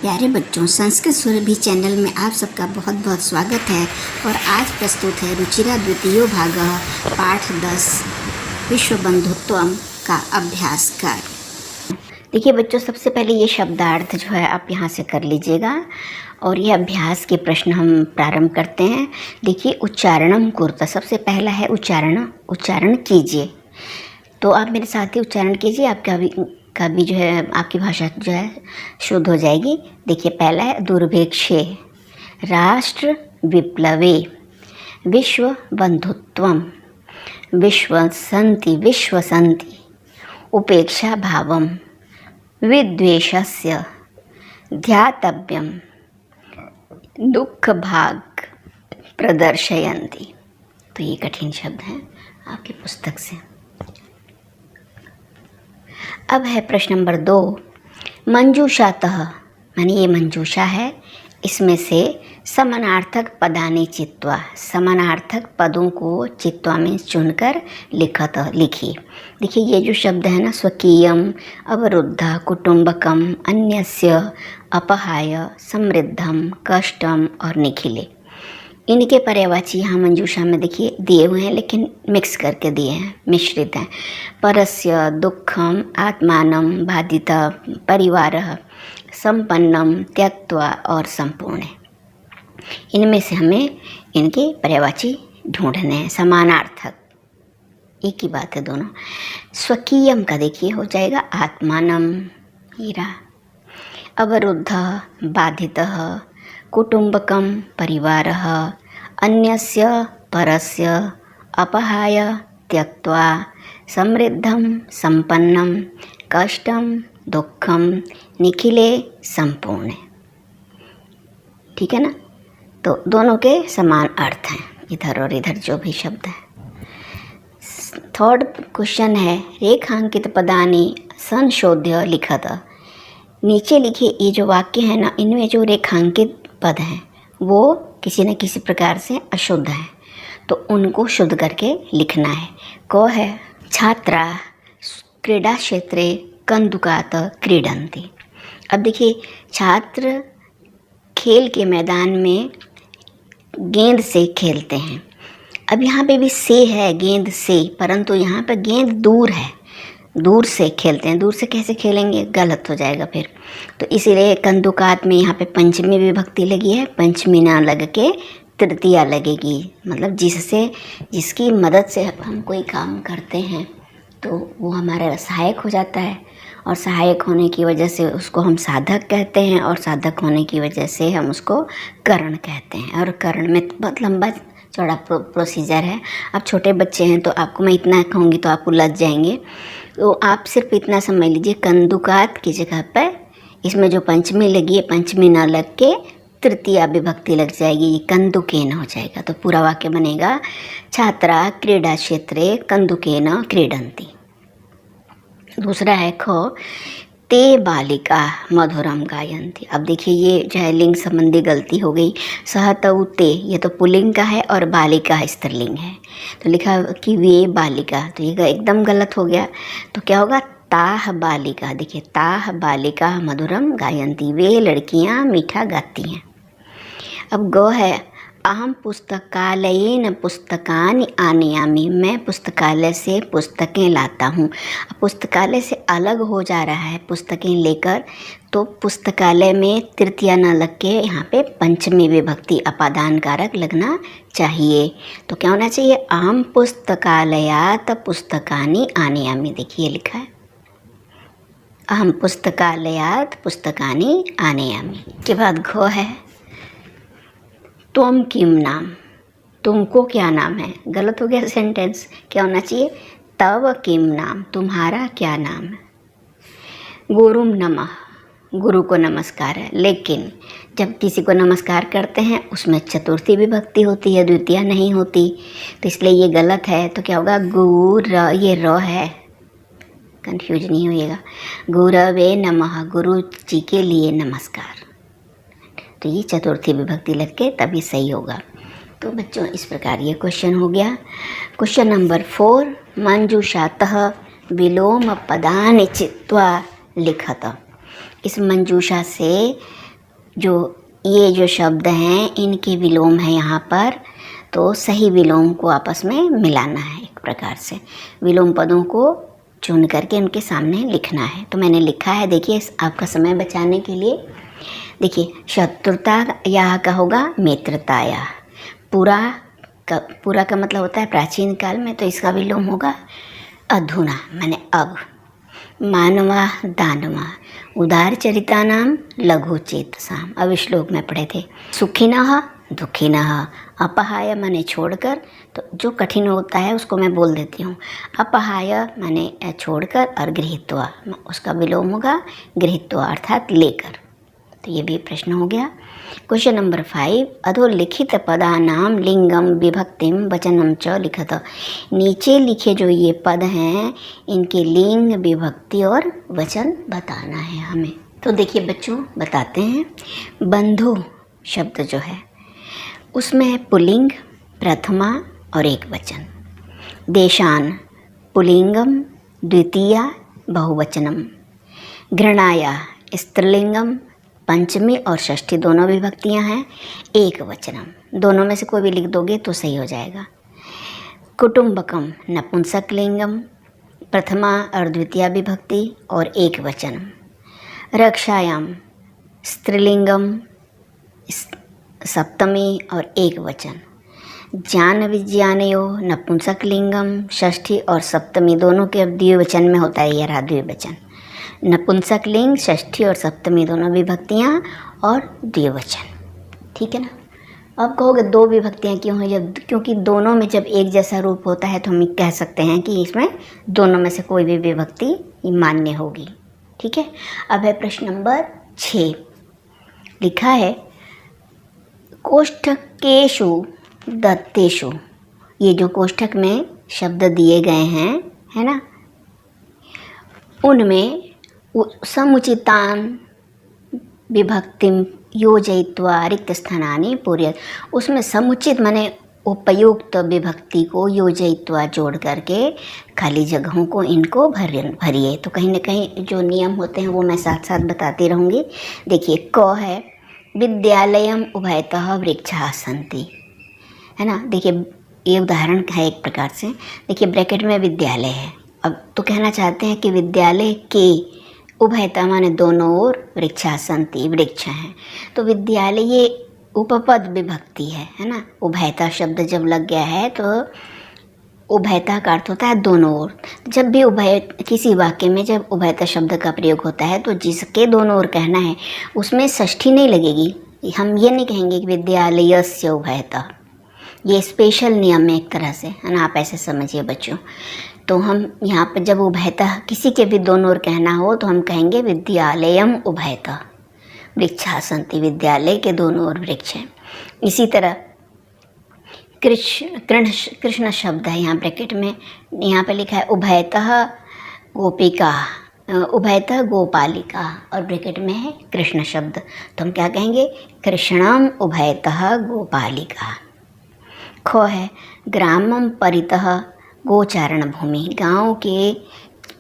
प्यारे बच्चों, संस्कृत सुरभि चैनल में आप सबका बहुत बहुत स्वागत है। और आज प्रस्तुत है रुचिरा द्वितीयो भाग पाठ 10 विश्व बंधुत्वम का अभ्यास कर। देखिए बच्चों, सबसे पहले ये शब्दार्थ जो है आप यहाँ से कर लीजिएगा और ये अभ्यास के प्रश्न हम प्रारंभ करते हैं। देखिए, उच्चारणम कुरुत, सबसे पहला है उच्चारण कीजिए। तो आप मेरे साथ ही उच्चारण कीजिए, आपका भी जो है आपकी भाषा जो है शुद्ध हो जाएगी। देखिए, पहला है दुर्भिक्षे, राष्ट्र विप्लवे, विश्व बंधुत्वम, विश्वसन्ति, उपेक्षा भावम, विद्वेषस्य, ध्यातव्यम, दुख भाग प्रदर्शयन्ति। तो ये कठिन शब्द हैं आपकी पुस्तक से। अब है प्रश्न नंबर 2, मंजूषातः, माने ये मंजूषा है, इसमें से समानार्थक पदानि चित्वा, समानार्थक पदों को चित्वा में चुनकर लिखिए। देखिए, ये जो शब्द है ना, स्वकीयम, अवरुद्ध, कुटुंबकम, अन्यस्य, अपहाय, समृद्धम, कष्टम और निखिले, इनके पर्यायवाची यहाँ मंजूषा में देखिए दिए हुए हैं, लेकिन मिक्स करके दिए हैं, मिश्रित हैं। परस्य, दुखम, आत्मानम, बाधित, परिवारः, संपन्नम, त्यक्त्वा और संपूर्ण। इनमें से हमें इनके पर्यायवाची ढूंढने हैं, समानार्थक, एक ही बात है दोनों। स्वकीयम का देखिए हो जाएगा आत्मानम, हीरा, अवरुद्ध, बाधितः, कुटुंबकम, परिवारः, अन्यस्य, परस्य, अपहाय, त्यक्त्वा, समृद्धम, संपन्नम, कष्टम, दुखम, निखिले, संपूर्ण। ठीक है ना? तो दोनों के समान अर्थ हैं, इधर और इधर जो भी शब्द है। थर्ड क्वेश्चन है, रेखांकित पदानि संशोध्य लिखत। नीचे लिखिए, ये जो वाक्य है ना, इनमें जो रेखांकित पद हैं वो किसी न किसी प्रकार से अशुद्ध हैं, तो उनको शुद्ध करके लिखना है। को है छात्रा क्रीडा क्षेत्रे कंदुकात क्रीडन्ति। अब देखिए, छात्र खेल के मैदान में गेंद से खेलते हैं। अब यहाँ पे भी से है, गेंद से, परंतु यहाँ पे गेंद दूर है, दूर से खेलते हैं। दूर से कैसे खेलेंगे, गलत हो जाएगा फिर। तो इसीलिए कंदुकात में यहाँ पे पंचमी विभक्ति लगी है, पंचमी ना लग के तृतीया लगेगी। मतलब जिसकी मदद से हम कोई काम करते हैं तो वो हमारा सहायक हो जाता है, और सहायक होने की वजह से उसको हम साधक कहते हैं, और साधक होने की वजह से हम उसको करण कहते हैं। और करण में बहुत लंबा चौड़ा प्रोसीजर है। अब छोटे बच्चे हैं तो आपको मैं इतना कहूँगी तो आप उलझ जाएंगे, तो आप सिर्फ इतना समझ लीजिए, कंदुकात की जगह पर इसमें जो पंचमी लगी है, पंचमी ना लग के तृतीया विभक्ति लग जाएगी, ये कंदुकेन हो जाएगा। तो पूरा वाक्य बनेगा, छात्रा क्रीडा क्षेत्रे कंदुकेन क्रीडन्ति। दूसरा है खो, ते बालिका मधुरम गायन्ति। अब देखिए, ये जो है लिंग संबंधी गलती हो गई। सहतऊ ते, ये तो पुल्लिंग का है और बालिका स्त्रीलिंग है, तो लिखा कि वे बालिका, तो ये एकदम गलत हो गया। तो क्या होगा, ताह बालिका। देखिए, ताह बालिका मधुरम गायन्ति, वे लड़कियां मीठा गाती हैं। अब गो है, अहम पुस्तकालयेन पुस्तकानि आनयामि, मैं पुस्तकालय से पुस्तकें लाता हूँ। पुस्तकालय से अलग हो जा रहा है पुस्तकें लेकर, तो पुस्तकालय में तृतीया न लग के यहाँ पे पंचमी विभक्ति अपादान कारक लगना चाहिए। तो क्या होना चाहिए, अहम पुस्तकालयात पुस्तकानि आनयामि। देखिए लिखा है, अहम पुस्तकालयात पुस्तकानि आनयामि। के बाद घो है, तुम किम नाम, तुमको क्या नाम है। गलत हो गया सेंटेंस, क्या होना चाहिए, तव किम नाम, तुम्हारा क्या नाम है। गुरुम नमः, गुरु को नमस्कार है, लेकिन जब किसी को नमस्कार करते हैं उसमें चतुर्थी विभक्ति होती है, द्वितीया नहीं होती, तो इसलिए ये गलत है। तो क्या होगा, गुर, ये र है, कंफ्यूज नहीं होइएगा, गुरवे नमः, गुरु जी के लिए नमस्कार। तो ये चतुर्थी विभक्ति लग के तभी सही होगा। तो बच्चों, इस प्रकार ये क्वेश्चन हो गया। क्वेश्चन नंबर 4, मंजूषातः विलोम पदानि चित्वा लिखत। इस मंजूषा से जो ये जो शब्द हैं इनके विलोम है यहाँ पर, तो सही विलोम को आपस में मिलाना है। एक प्रकार से विलोम पदों को चुन करके उनके सामने लिखना है। तो मैंने लिखा है, देखिए आपका समय बचाने के लिए। देखिए शत्रुता या का होगा मित्रताया। पूरा का मतलब होता है प्राचीन काल में, तो इसका विलोम होगा अधुना, माने अब। मानवा दानवा, उदार चरिता नाम लघु चेतसाम, अब श्लोक में पढ़े थे। सुखिनः दुखिनः, अपहाय माने छोड़कर, तो जो कठिन होता है उसको मैं बोल देती हूँ। अपहाय माने छोड़कर, और गृहीत्वा उसका विलोम होगा गृहीत्वा अर्थात लेकर। तो ये भी प्रश्न हो गया। क्वेश्चन नंबर 5, अधोलिखित पदानाम लिंगम विभक्तिम वचनम च लिखत। नीचे लिखे जो ये पद हैं इनके लिंग, विभक्ति और वचन बताना है हमें। तो देखिए बच्चों बताते हैं। बंधु शब्द जो है उसमें है पुल्लिंग, प्रथमा और एक वचन। देशान पुल्लिंगम, द्वितीया बहुवचनम। घृणाया स्त्रीलिंगम, पंचमी और षष्ठी दोनों विभक्तियां हैं, एक वचनम। दोनों में से कोई भी लिख दोगे तो सही हो जाएगा। कुटुंबकम नपुंसक लिंगम, प्रथमा और द्वितीय विभक्ति और एक वचनम। रक्षायाम स्त्रीलिंगम, सप्तमी और एक वचन। ज्ञान विज्ञानयो नपुंसक लिंगम, षष्ठी और सप्तमी दोनों के द्विवचन में होता है, यह रहा द्विवचन। नपुंसक लिंग, षष्ठी और सप्तमी दोनों विभक्तियाँ और द्विवचन, ठीक है ना। अब कहोगे दो विभक्तियाँ क्यों हैं? जब क्योंकि दोनों में जब एक जैसा रूप होता है तो हम कह सकते हैं कि इसमें दोनों में से कोई भी विभक्ति मान्य होगी, ठीक है। अब है प्रश्न नंबर 6, लिखा है कोष्ठकेषु दत्तेषु। ये जो कोष्ठक में शब्द दिए गए हैं, है ना, उनमें समुचितान विभक्तिम योजयित्वा रिक्त स्थानानि पूर्यत। उसमें समुचित माने उपयुक्त विभक्ति को योजयित्वा जोड़ करके खाली जगहों को इनको भरिए। तो कहीं ना कहीं जो नियम होते हैं वो मैं साथ साथ बताती रहूँगी। देखिए क है विद्यालयम उभयतः वृक्षाः सन्ति, है ना। देखिए ये उदाहरण है एक प्रकार से। देखिए ब्रैकेट में विद्यालय है, अब तो कहना चाहते हैं कि विद्यालय के उभयता माने दोनों ओर, वृक्षाः सन्ति वृक्ष हैं। तो विद्यालय ये उपपद विभक्ति है ना। उभयता शब्द जब लग गया है तो उभयता का अर्थ होता है दोनों ओर। जब भी उभय किसी वाक्य में जब उभयता शब्द का प्रयोग होता है तो जिसके दोनों ओर कहना है उसमें षष्ठी नहीं लगेगी। हम ये नहीं कहेंगे कि विद्यालयस्य उभयता, ये स्पेशल नियम है एक तरह से, है ना। आप ऐसे समझिए बच्चों। तो हम यहाँ पर जब उभयता किसी के भी दोनों ओर कहना हो तो हम कहेंगे विद्यालयम उभयता वृक्षाः सन्ति, विद्यालय के दोनों ओर वृक्ष हैं। इसी तरह कृष्ण शब्द है यहाँ ब्रैकेट में, यहाँ पे लिखा है उभयतः गोपिका, उभयतः गोपालिका और ब्रैकेट में है कृष्ण शब्द। तो हम क्या कहेंगे? कृष्णम उभयतः गोपालिका। खो है ग्रामम परितः गोचारण भूमि, गांव के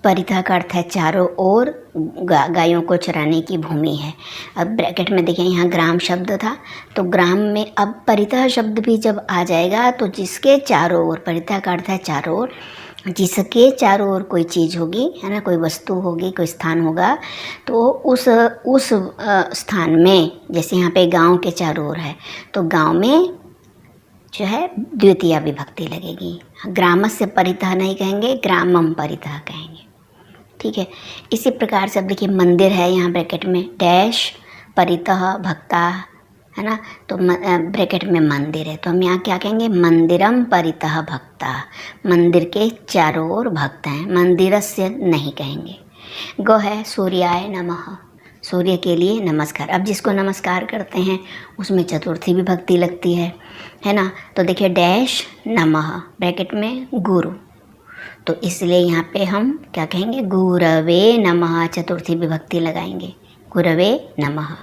परितः का अर्थ है चारों ओर गायों को चराने की भूमि है। अब ब्रैकेट में देखें यहाँ ग्राम शब्द था तो ग्राम में अब परितः शब्द भी जब आ जाएगा तो जिसके चारों ओर, परितः का अर्थ है चारों ओर, जिसके चारों ओर कोई चीज़ होगी, है ना, कोई वस्तु होगी, कोई स्थान होगा, तो उस स्थान में, जैसे यहाँ पे गांव के चारों ओर है तो गांव में जो है द्वितीय विभक्ति लगेगी। ग्रामस्य परितः नहीं कहेंगे, ग्रामम परितः कहेंगे, ठीक है। इसी प्रकार से अब देखिए मंदिर है यहाँ ब्रैकेट में डैश परितः भक्ता, है ना, तो ब्रैकेट में मंदिर है तो हम यहाँ क्या कहेंगे? मंदिरम परितः भक्ता, मंदिर के चारों ओर भक्त हैं, मंदिरस्य नहीं कहेंगे। गो है सूर्याय नमः, सूर्य के लिए नमस्कार। अब जिसको नमस्कार करते हैं उसमें चतुर्थी विभक्ति लगती है ना। तो देखिए डैश नमः ब्रैकेट में गुरु, तो इसलिए यहाँ पे हम क्या कहेंगे? गुरवे नमः, चतुर्थी विभक्ति लगाएंगे, गुरवे नमः।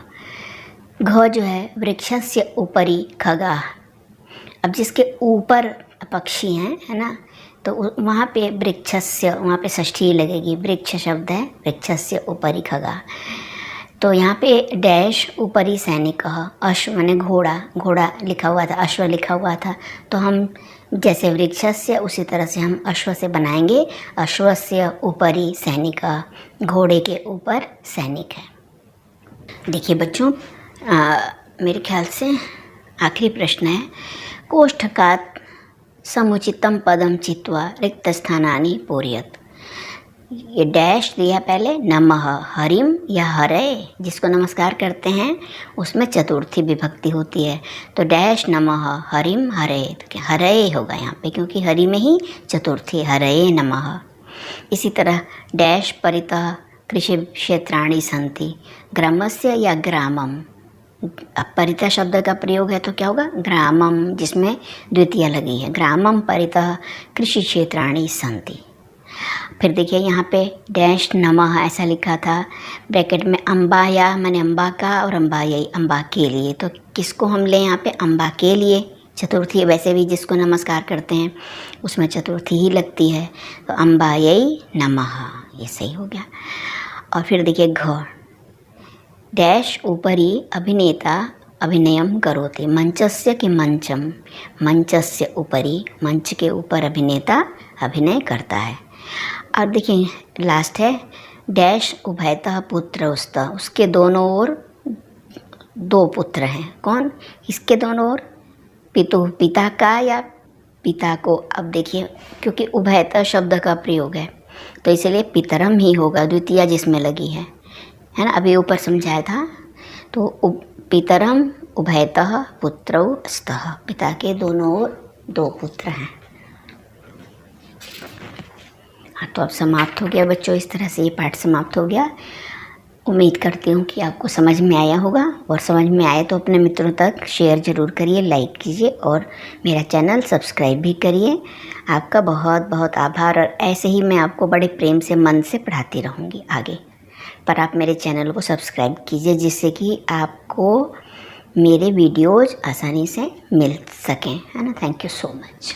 घ जो है वृक्षस्य उपरि खगाः, अब जिसके ऊपर पक्षी हैं, है ना, तो वहाँ पे वृक्षस्य, वहाँ पे षष्ठी लगेगी, वृक्ष शब्द है, वृक्षस्य उपरि खगाः। तो यहाँ पे डैश ऊपरी सैनिक अश्व माने घोड़ा, घोड़ा लिखा हुआ था, अश्व लिखा हुआ था, तो हम जैसे वृक्षस्य उसी तरह से हम अश्व से बनाएंगे। अश्वस्य ऊपरी सैनिक, घोड़े के ऊपर सैनिक है। देखिए बच्चों, मेरे ख्याल से आखिरी प्रश्न है, कोष्ठकात् समुचितम पदम चित्वा रिक्त स्थानानि पूरयत। ये डैश दिया पहले, नमः हरिम या हरे, जिसको नमस्कार करते हैं उसमें चतुर्थी विभक्ति होती है, तो डैश नमः हरिम हरे, तो हरे होगा यहाँ पे क्योंकि हरि में ही चतुर्थी, हरे नमः। इसी तरह डैश परितः कृषि क्षेत्राणि सन्ति, ग्रामस्य या ग्रामम, अब परितः शब्द का प्रयोग है तो क्या होगा, ग्रामम, जिसमें द्वितीय लगी है, ग्रामम परितः कृषि क्षेत्राणि सन्ति। फिर देखिए यहाँ पे डैश नमः ऐसा लिखा था, ब्रैकेट में अम्बाया माने अम्बा का और अम्बायई अम्बा के लिए, तो किसको हम लें यहाँ पे, अम्बा के लिए, चतुर्थी वैसे भी जिसको नमस्कार करते हैं उसमें चतुर्थी ही लगती है, तो अम्बायई नमः, ये सही हो गया। और फिर देखिए घ डैश ऊपरी अभिनेता अभिनयम करोति, मंचस्य के मंचम, मंचस्य ऊपरी, मंच के ऊपर अभिनेता अभिनय करता है। अब देखिए लास्ट है डैश उभयतः पुत्र उस्तः, उसके दोनों ओर दो पुत्र हैं, कौन, इसके दोनों ओर, पिता का या पिता को। अब देखिए क्योंकि उभयतः शब्द का प्रयोग है तो इसलिए पितरम ही होगा, द्वितीय जिसमें लगी है ना, अभी ऊपर समझाया था। तो पितरम उभयतः पुत्रौ स्तः, पिता के दोनों ओर दो पुत्र हैं। हाँ, तो अब समाप्त हो गया बच्चों, इस तरह से ये पाठ समाप्त हो गया। उम्मीद करती हूँ कि आपको समझ में आया होगा, और समझ में आए तो अपने मित्रों तक शेयर ज़रूर करिए, लाइक कीजिए और मेरा चैनल सब्सक्राइब भी करिए। आपका बहुत बहुत आभार, और ऐसे ही मैं आपको बड़े प्रेम से मन से पढ़ाती रहूँगी आगे, पर आप मेरे चैनल को सब्सक्राइब कीजिए जिससे कि आपको मेरे वीडियोज़ आसानी से मिल सकें, है ना। Thank you so much.